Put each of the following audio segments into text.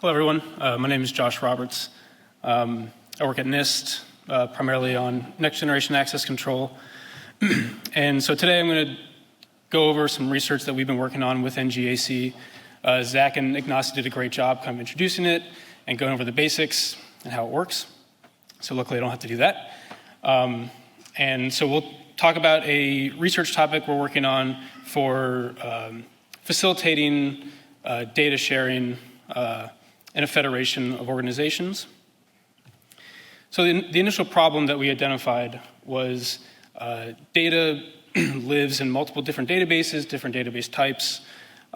Hello, everyone. My name is Josh Roberts. I work at NIST, primarily on next-generation access control. And so today I'm going to go over some research that we've been working on with NGAC. Zach and Ignacy did a great job kind of introducing it and going over the basics and how it works. So luckily I don't have to do that. And so we'll talk about a research topic we're working on for facilitating data sharing in a federation of organizations. So the initial problem that we identified was data lives in multiple different databases, different database types.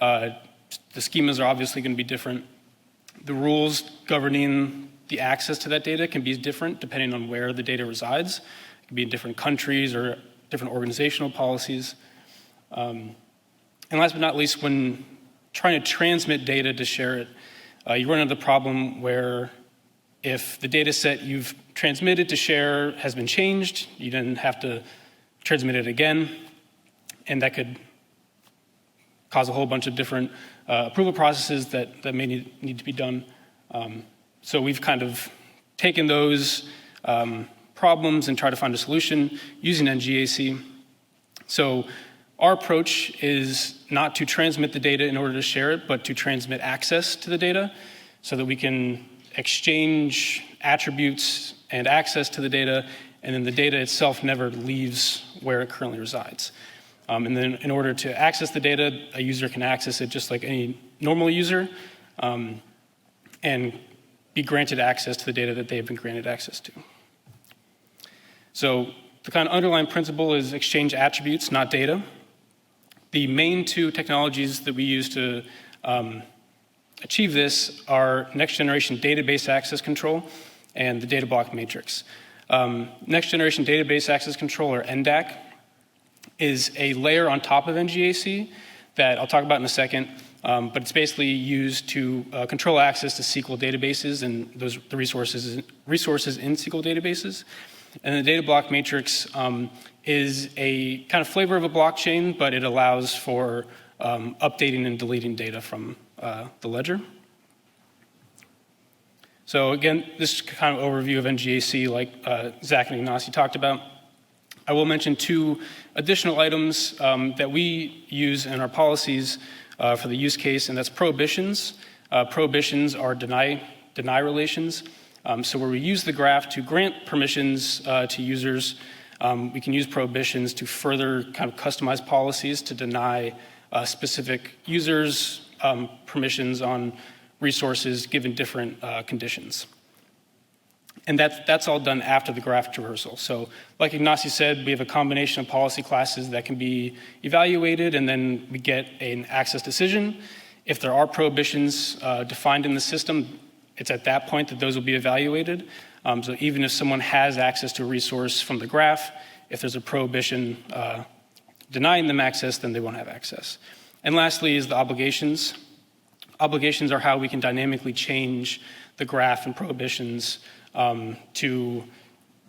The schemas are obviously going to be different. The rules governing the access to that data can be different depending on where the data resides. It can be in different countries or different organizational policies. And last but not least, when trying to transmit data to share it, you run into the problem where if the data set you've transmitted to share has been changed, you then have to transmit it again, and that could cause a whole bunch of different approval processes that may need to be done. So we've kind of taken those problems and tried to find a solution using NGAC. So our approach is not to transmit the data in order to share it, but to transmit access to the data so that we can exchange attributes and access to the data, and then the data itself never leaves where it currently resides. And then in order to access the data, a user can access it just like any normal user and be granted access to the data that they've been granted access to. So the kind of underlying principle is exchange attributes, not data. The main two technologies that we use to achieve this are next-generation database access control and the data block matrix. Next-generation database access control, or NDAC, is a layer on top of NGAC that I'll talk about in a second, but it's basically used to control access to SQL databases and the resources in SQL databases. And the data block matrix is a kind of flavor of a blockchain, but it allows for updating and deleting data from the ledger. So again, this is kind of overview of NGAC like Zach and Ignacy talked about. I will mention two additional items that we use in our policies for the use case, and that's prohibitions. Prohibitions are deny relations. So where we use the graph to grant permissions to users, we can use prohibitions to further kind of customize policies to deny specific users permissions on resources given different conditions. And that's all done after the graph traversal. So like Ignacy said, we have a combination of policy classes that can be evaluated, and then we get an access decision. If there are prohibitions defined in the system, it's at that point that those will be evaluated. So even if someone has access to a resource from the graph, if there's a prohibition denying them access, then they won't have access. And lastly is the obligations. Obligations are how we can dynamically change the graph and prohibitions to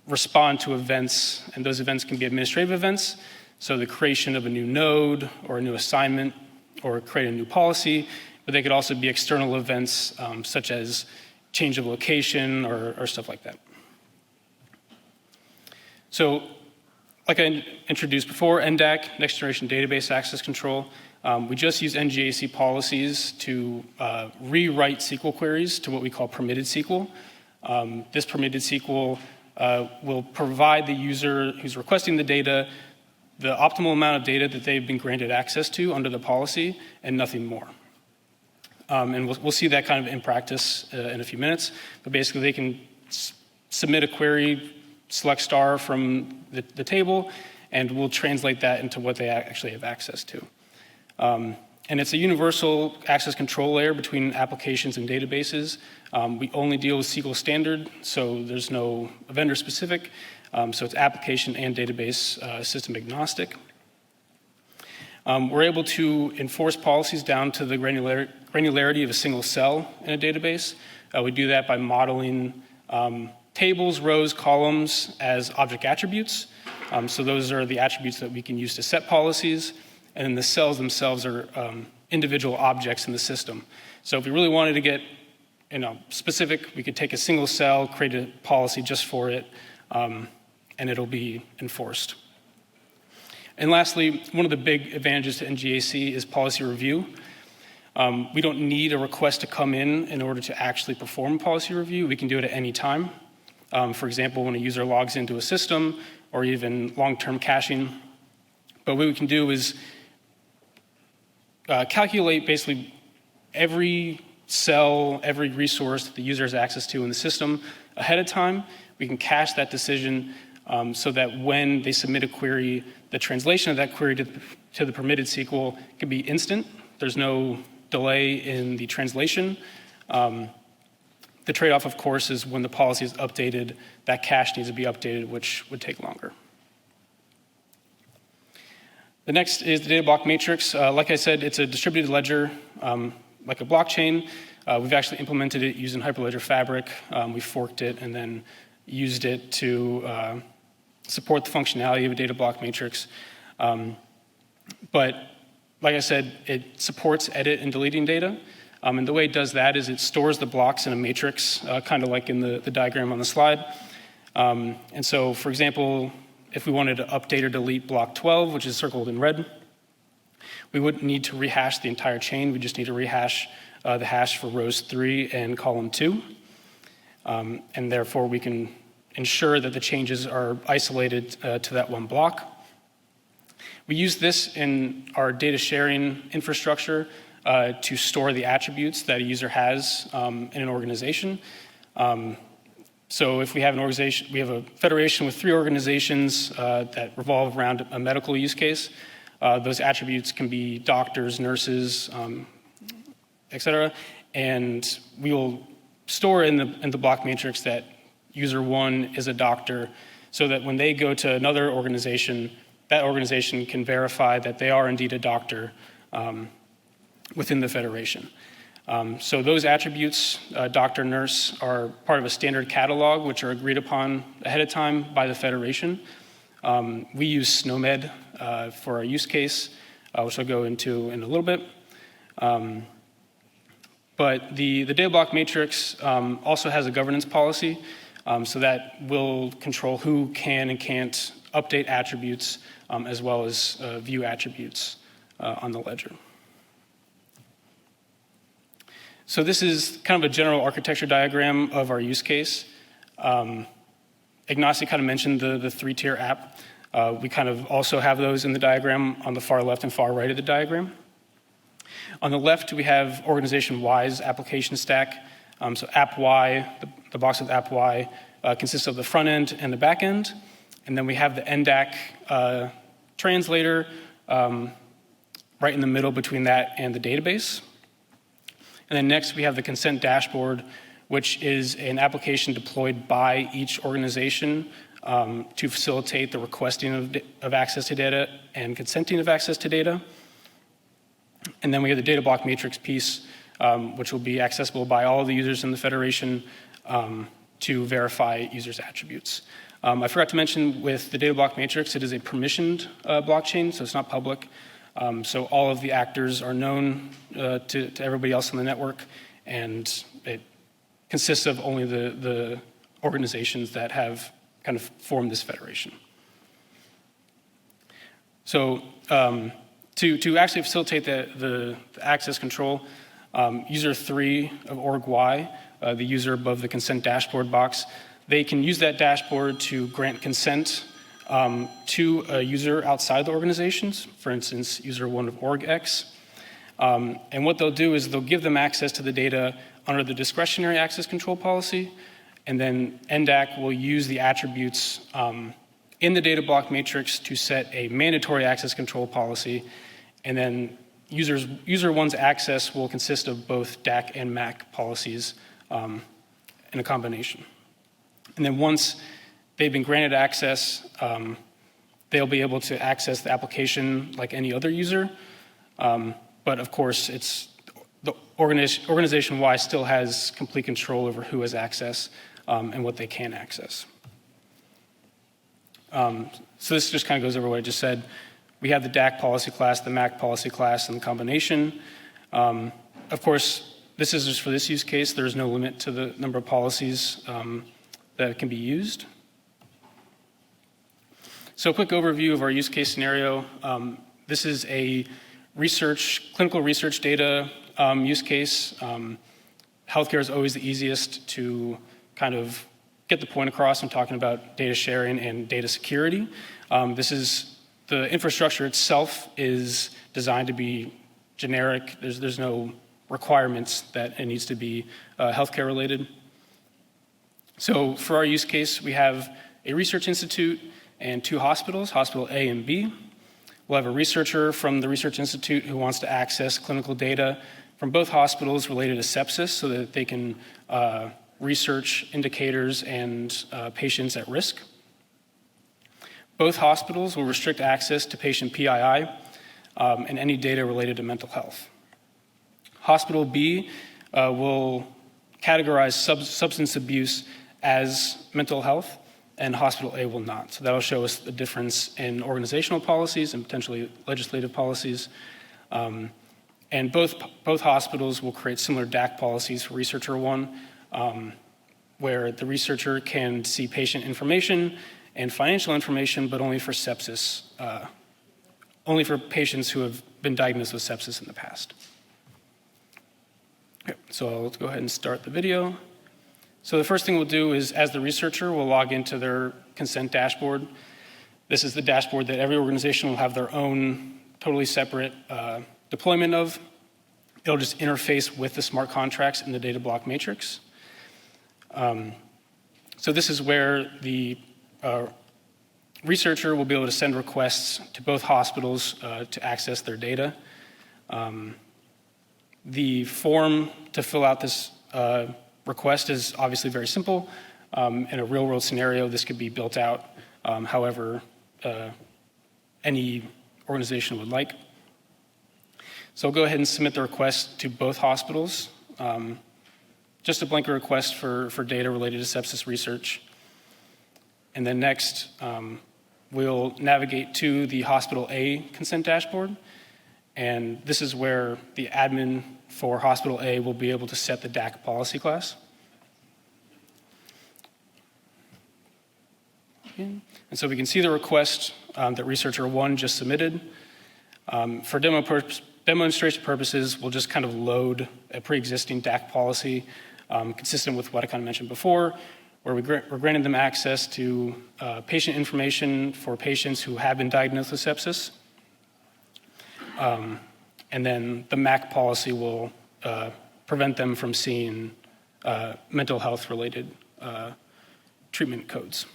respond to events, and those events can be administrative events, so the creation of a new node or a new assignment or create a new policy, but they could also be external events such as change of location or stuff like that. So like I introduced before, NDAC, Next Generation Database Access Control, we just use NGAC policies to rewrite SQL queries to what we call permitted SQL. This permitted SQL will provide the user who's requesting the data the optimal amount of data that they've been granted access to under the policy and nothing more. And we'll see that kind of in practice in a few minutes. But basically, they can submit a query, select star from the table, and we'll translate that into what they actually have access to. And it's a universal access control layer between applications and databases. We only deal with SQL standard, so there's no vendor specific. So it's application and database system agnostic. We're able to enforce policies down to the granularity of a single cell in a database. We do that by modeling tables, rows, columns as object attributes. So those are the attributes that we can use to set policies. And then the cells themselves are individual objects in the system. So if we really wanted to get specific. We could take a single cell, create a policy just for it, and it'll be enforced. And lastly, one of the big advantages to NGAC is policy review. We don't need a request to come in order to actually perform policy review. We can do it at any time. For example, when a user logs into a system or even long-term caching. But what we can do is calculate basically every cell, every resource that the user has access to in the system ahead of time. We can cache that decision so that when they submit a query, the translation of that query to the permitted SQL can be instant. There's no delay in the translation. The trade-off, of course, is when the policy is updated, that cache needs to be updated, which would take longer. The next is the data block matrix. Like I said, it's a distributed ledger, like a blockchain. We've actually implemented it using Hyperledger Fabric. We forked it and then used it to support the functionality of a data block matrix. But like I said, it supports edit and deleting data. And the way it does that is it stores the blocks in a matrix, kind of like in the diagram on the slide. And so, for example, if we wanted to update or delete block 12, which is circled in red, we wouldn't need to rehash the entire chain. We just need to rehash the hash for rows 3 and column 2. And therefore, we can ensure that the changes are isolated to that one block. We use this in our data sharing infrastructure to store the attributes that a user has in an organization. So if we have an organization, we have a federation with 3 organizations that revolve around a medical use case. Those attributes can be doctors, nurses, et cetera. And we will store in the block matrix that user 1 is a doctor so that when they go to another organization, that organization can verify that they are indeed a doctor within the federation. So those attributes, doctor, nurse, are part of a standard catalog which are agreed upon ahead of time by the federation. We use SNOMED for our use case, which I'll go into in a little bit. But the data block matrix also has a governance policy, so that will control who can and can't update attributes as well as view attributes on the ledger. So this is kind of a general architecture diagram of our use case. Ignacy kind of mentioned the 3-tier app. We kind of also have those in the diagram on the far left and far right of the diagram. On the left, we have organization Y's application stack. So app Y, the box with app Y, consists of the front end and the back end. And then we have the NDAC translator right in the middle between that and the database. And then next, we have the consent dashboard, which is an application deployed by each organization to facilitate the requesting of access to data and consenting of access to data. And then we have the data block matrix piece, which will be accessible by all of the users in the federation to verify users' attributes. I forgot to mention with the data block matrix, it is a permissioned blockchain, so it's not public. So all of the actors are known to everybody else on the network, and it consists of only the organizations that have kind of formed this federation. So to actually facilitate the access control, user 3 of org Y, the user above the consent dashboard box, they can use that dashboard to grant consent to a user outside the organizations, for instance, user 1 of org X. And what they'll do is they'll give them access to the data under the discretionary access control policy, and then NDAC will use the attributes in the data block matrix to set a mandatory access control policy, and then user 1's access will consist of both DAC and MAC policies in a combination. And then once they've been granted access, they'll be able to access the application like any other user. But of course, the organization Y still has complete control over who has access and what they can access. So this just kind of goes over what I just said. We have the DAC policy class, the MAC policy class, and the combination. Of course, this is just for this use case. There's no limit to the number of policies that can be used. So a quick overview of our use case scenario. This is a clinical research data use case. Healthcare is always the easiest to kind of get the point across when talking about data sharing and data security. The infrastructure itself is designed to be generic. There's no requirements that it needs to be healthcare related. So for our use case, we have a research institute and 2 hospitals, Hospital A and B. We'll have a researcher from the research institute who wants to access clinical data from both hospitals related to sepsis so that they can research indicators and patients at risk. Both hospitals will restrict access to patient PII and any data related to mental health. Hospital B will categorize substance abuse as mental health, and Hospital A will not. So that'll show us the difference in organizational policies and potentially legislative policies. And both hospitals will create similar DAC policies for researcher 1, where the researcher can see patient information and financial information, but only for sepsis, only for patients who have been diagnosed with sepsis in the past. Okay, so let's go ahead and start the video. So the first thing we'll do is, as the researcher, we'll log into their consent dashboard. This is the dashboard that every organization will have their own totally separate deployment of. It'll just interface with the smart contracts in the data block matrix. So this is where the researcher will be able to send requests to both hospitals to access their data. The form to fill out this request is obviously very simple. In a real-world scenario, this could be built out however any organization would like. So I'll go ahead and submit the request to both hospitals. Just a blanket request for data related to sepsis research. And then next, we'll navigate to the Hospital A consent dashboard. And this is where the admin for Hospital A will be able to set the DAC policy class. And so we can see the request that researcher 1 just submitted. For demonstration purposes, we'll just kind of load a pre-existing DAC policy consistent with what I kind of mentioned before, where we're granting them access to patient information for patients who have been diagnosed with sepsis. And then the MAC policy will prevent them from seeing mental health related treatment codes.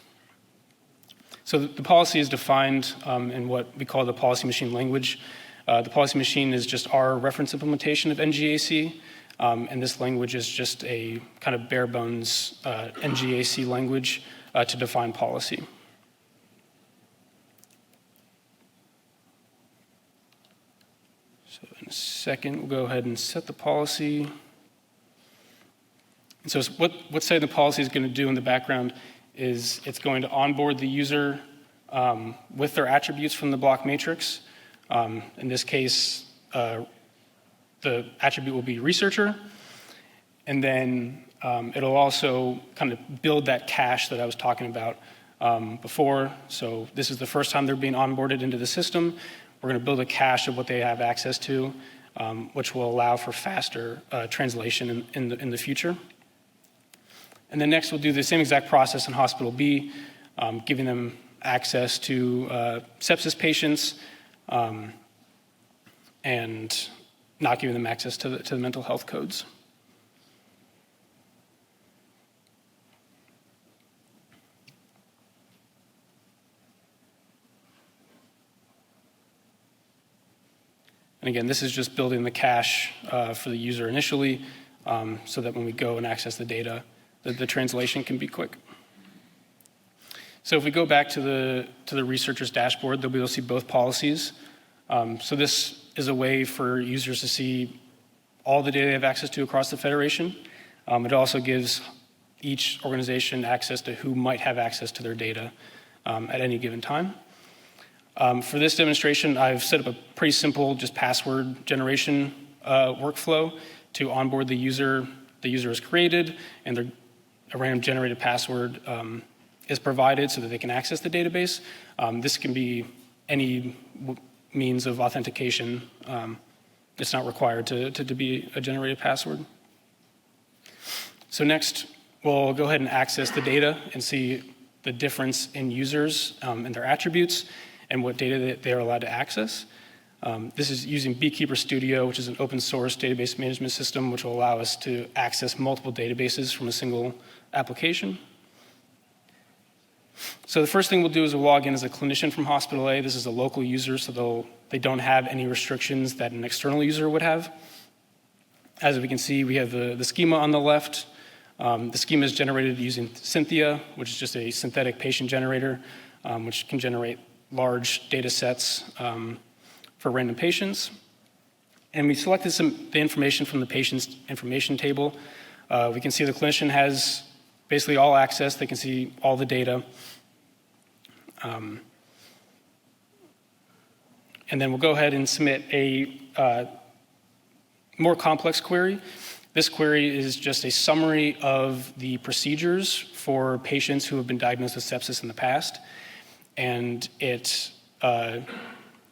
So the policy is defined in what we call the policy machine language. The policy machine is just our reference implementation of NGAC, and this language is just a kind of bare bones NGAC language to define policy. So in a second, we'll go ahead and set the policy. And so what say the policy is going to do in the background is it's going to onboard the user with their attributes from the block matrix. In this case, the attribute will be researcher. And then it'll also kind of build that cache that I was talking about before. So this is the first time they're being onboarded into the system. We're going to build a cache of what they have access to, which will allow for faster translation in the future. And then next, we'll do the same exact process in Hospital B, giving them access to sepsis patients and not giving them access to the mental health codes. And again, this is just building the cache for the user initially so that when we go and access the data, the translation can be quick. So if we go back to the researcher's dashboard, they'll be able to see both policies. So this is a way for users to see all the data they have access to across the Federation. It also gives each organization access to who might have access to their data at any given time. For this demonstration, I've set up a pretty simple just password generation workflow to onboard the user is created, and a random generated password is provided so that they can access the database. This can be any means of authentication. It's not required to be a generated password. So next, we'll go ahead and access the data and see the difference in users and their attributes and what data that they're allowed to access. This is using Beekeeper Studio, which is an open source database management system, which will allow us to access multiple databases from a single application. So the first thing we'll do is we'll log in as a clinician from Hospital A. This is a local user, so they don't have any restrictions that an external user would have. As we can see, we have the schema on the left. The schema is generated using Cynthia, which is just a synthetic patient generator, which can generate large data sets for random patients. And we selected the information from the patient's information table. We can see the clinician has basically all access. They can see all the data. And then we'll go ahead and submit a more complex query. This query is just a summary of the procedures for patients who have been diagnosed with sepsis in the past. And it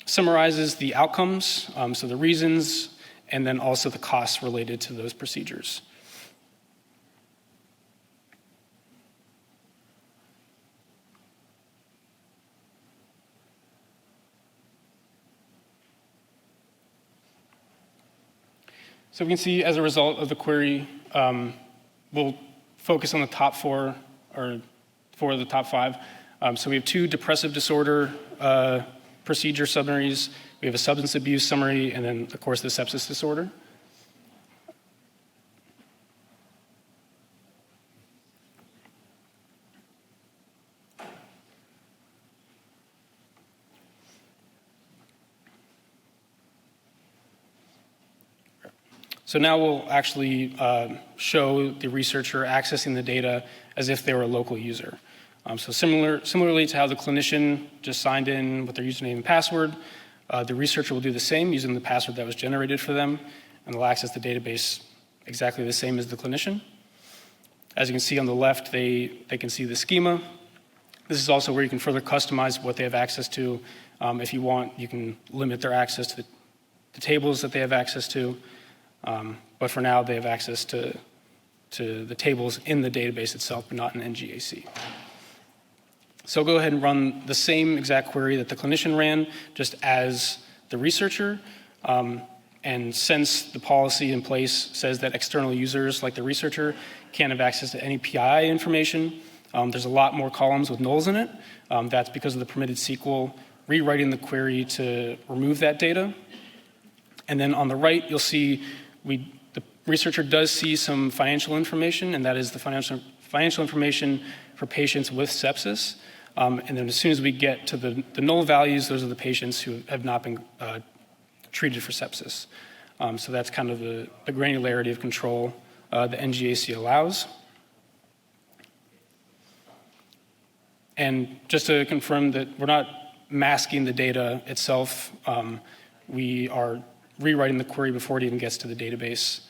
summarizes the outcomes, so the reasons, and then also the costs related to those procedures. So we can see as a result of the query, we'll focus on the top four of the top five. So we have 2 depressive disorder procedure summaries, we have a substance abuse summary, and then, of course, the sepsis disorder. So now we'll actually show the researcher accessing the data as if they were a local user. So similarly to how the clinician just signed in with their username and password, the researcher will do the same using the password that was generated for them, and they'll access the database exactly the same as the clinician. As you can see on the left, they can see the schema. This is also where you can further customize what they have access to. If you want, you can limit their access to the tables that they have access to. But for now, they have access to the tables in the database itself, but not in NGAC. So I'll go ahead and run the same exact query that the clinician ran, just as the researcher. And since the policy in place says that external users, like the researcher, can't have access to any PII information, there's a lot more columns with nulls in it. That's because of the permitted SQL rewriting the query to remove that data. And then on the right, you'll see the researcher does see some financial information, and that is the financial information for patients with sepsis. And then as soon as we get to the null values, those are the patients who have not been treated for sepsis. So that's kind of the granularity of control the NGAC allows. And just to confirm that we're not masking the data itself, we are rewriting the query before it even gets to the database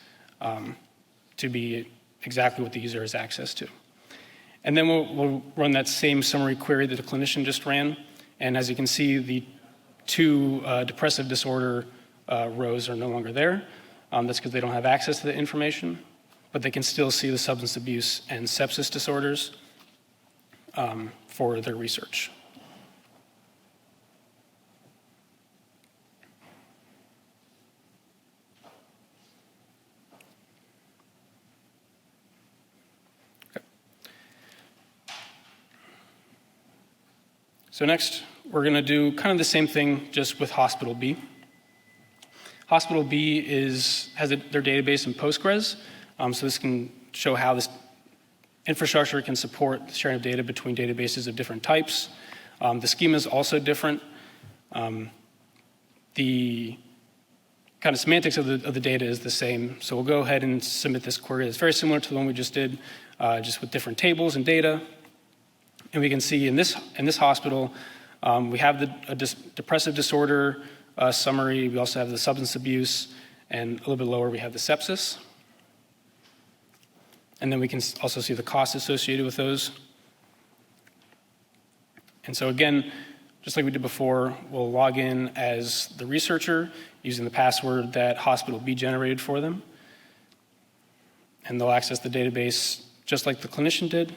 to be exactly what the user has access to. And then we'll run that same summary query that the clinician just ran. And as you can see, the 2 depressive disorder rows are no longer there. That's because they don't have access to the information, but they can still see the substance abuse and sepsis disorders for their research. So next, we're going to do kind of the same thing just with Hospital B. Hospital B has their database in Postgres, so this can show how this infrastructure can support the sharing of data between databases of different types. The schema is also different. The kind of semantics of the data is the same, so we'll go ahead and submit this query. It's very similar to the one we just did, just with different tables and data. And we can see in this hospital, we have a depressive disorder summary. We also have the substance abuse, and a little bit lower, we have the sepsis. And then we can also see the costs associated with those. And so again, just like we did before, we'll log in as the researcher using the password that Hospital B generated for them. And they'll access the database just like the clinician did.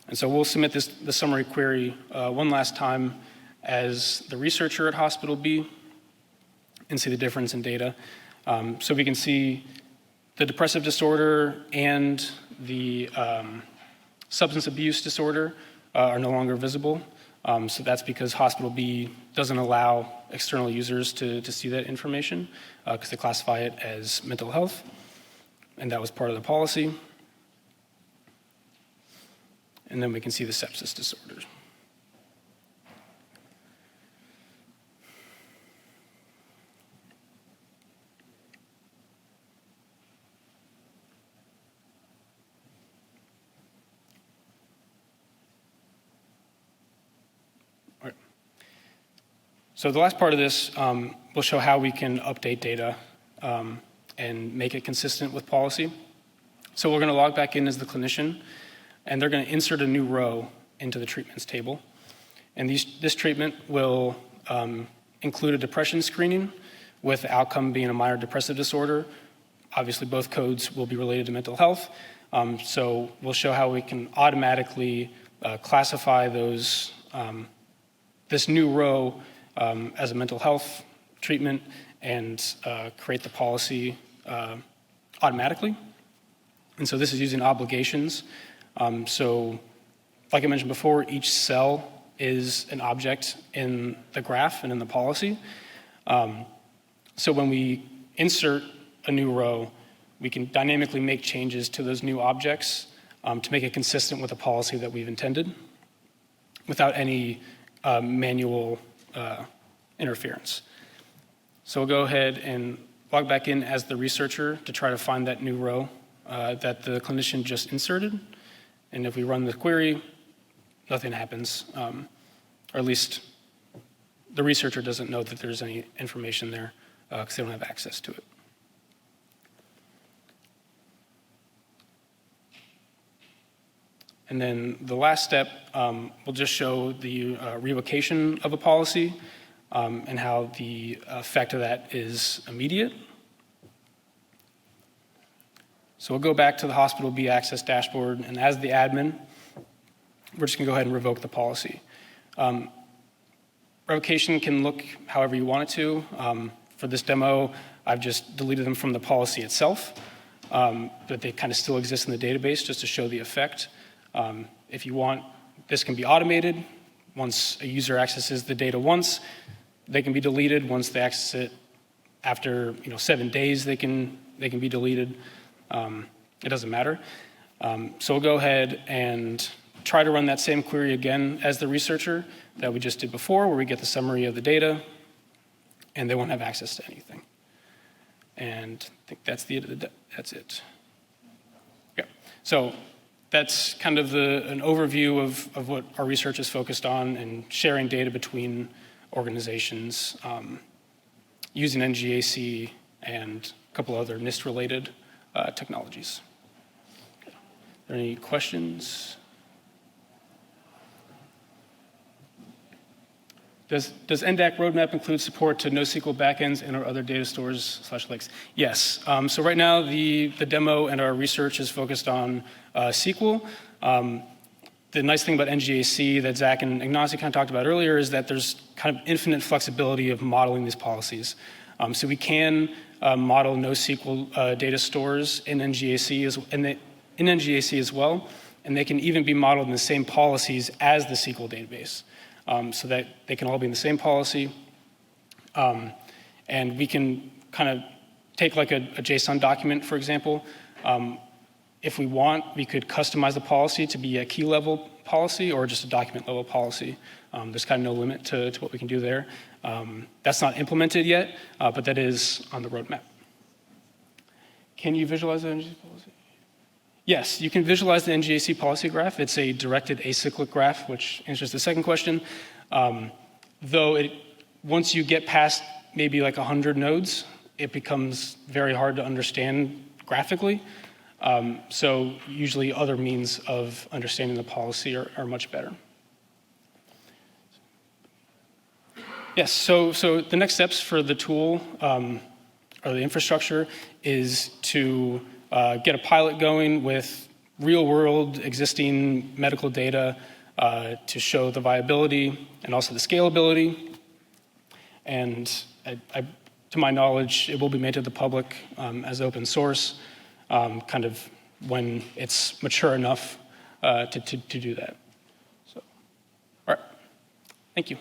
And so we'll submit the summary query one last time as the researcher at Hospital B and see the difference in data. So we can see the depressive disorder and the substance abuse disorder are no longer visible. So that's because Hospital B doesn't allow external users to see that information because they classify it as mental health, and that was part of the policy. And then we can see the sepsis disorders. All right. So the last part of this will show how we can update data and make it consistent with policy. So we're going to log back in as the clinician, and they're going to insert a new row into the treatments table. And this treatment will include a depression screening with the outcome being a minor depressive disorder. Obviously, both codes will be related to mental health. So we'll show how we can automatically classify those, this new row as a mental health treatment and create the policy automatically. And so this is using obligations. So like I mentioned before, each cell is an object in the graph and in the policy. So when we insert a new row, we can dynamically make changes to those new objects to make it consistent with the policy that we've intended without any manual interference. So we'll go ahead and log back in as the researcher to try to find that new row that the clinician just inserted. And if we run the query, nothing happens, or at least the researcher doesn't know that there's any information there because they don't have access to it. And then the last step will just show the revocation of a policy and how the effect of that is immediate. So we'll go back to the Hospital B Access dashboard, and as the admin, we're just going to go ahead and revoke the policy. Revocation can look however you want it to. For this demo, I've just deleted them from the policy itself, but they kind of still exist in the database just to show the effect. If you want, this can be automated. Once a user accesses the data once, they can be deleted. Once they access it after 7 days, they can be deleted. It doesn't matter. So we'll go ahead and try to run that same query again as the researcher that we just did before, where we get the summary of the data, and they won't have access to anything. And I think that's that's it. Yeah. So that's kind of an overview of what our research is focused on and sharing data between organizations using NGAC and a couple other NIST-related technologies. Are there any questions? Does NDAC roadmap include support to NoSQL backends and or other data stores / lakes? Yes. So right now the demo and our research is focused on SQL. The nice thing about NGAC that Zach and Ignacy kind of talked about earlier is that there's kind of infinite flexibility of modeling these policies. So we can model NoSQL data stores in NGAC as well, and they can even be modeled in the same policies as the SQL database. So that they can all be in the same policy. And we can kind of take like a JSON document, for example. If we want, we could customize the policy to be a key level policy or just a document level policy. There's kind of no limit to what we can do there. That's not implemented yet, but that is on the roadmap. Can you visualize the NGAC policy? Yes, you can visualize the NGAC policy graph. It's a directed acyclic graph, which answers the second question. Though once you get past maybe like 100 nodes, it becomes very hard to understand graphically. So usually other means of understanding the policy are much better. Yes, so the next steps for the tool or the infrastructure is to get a pilot going with real-world existing medical data to show the viability and also the scalability. And to my knowledge, it will be made to the public as open source, kind of when it's mature enough to do that. So, all right, thank you.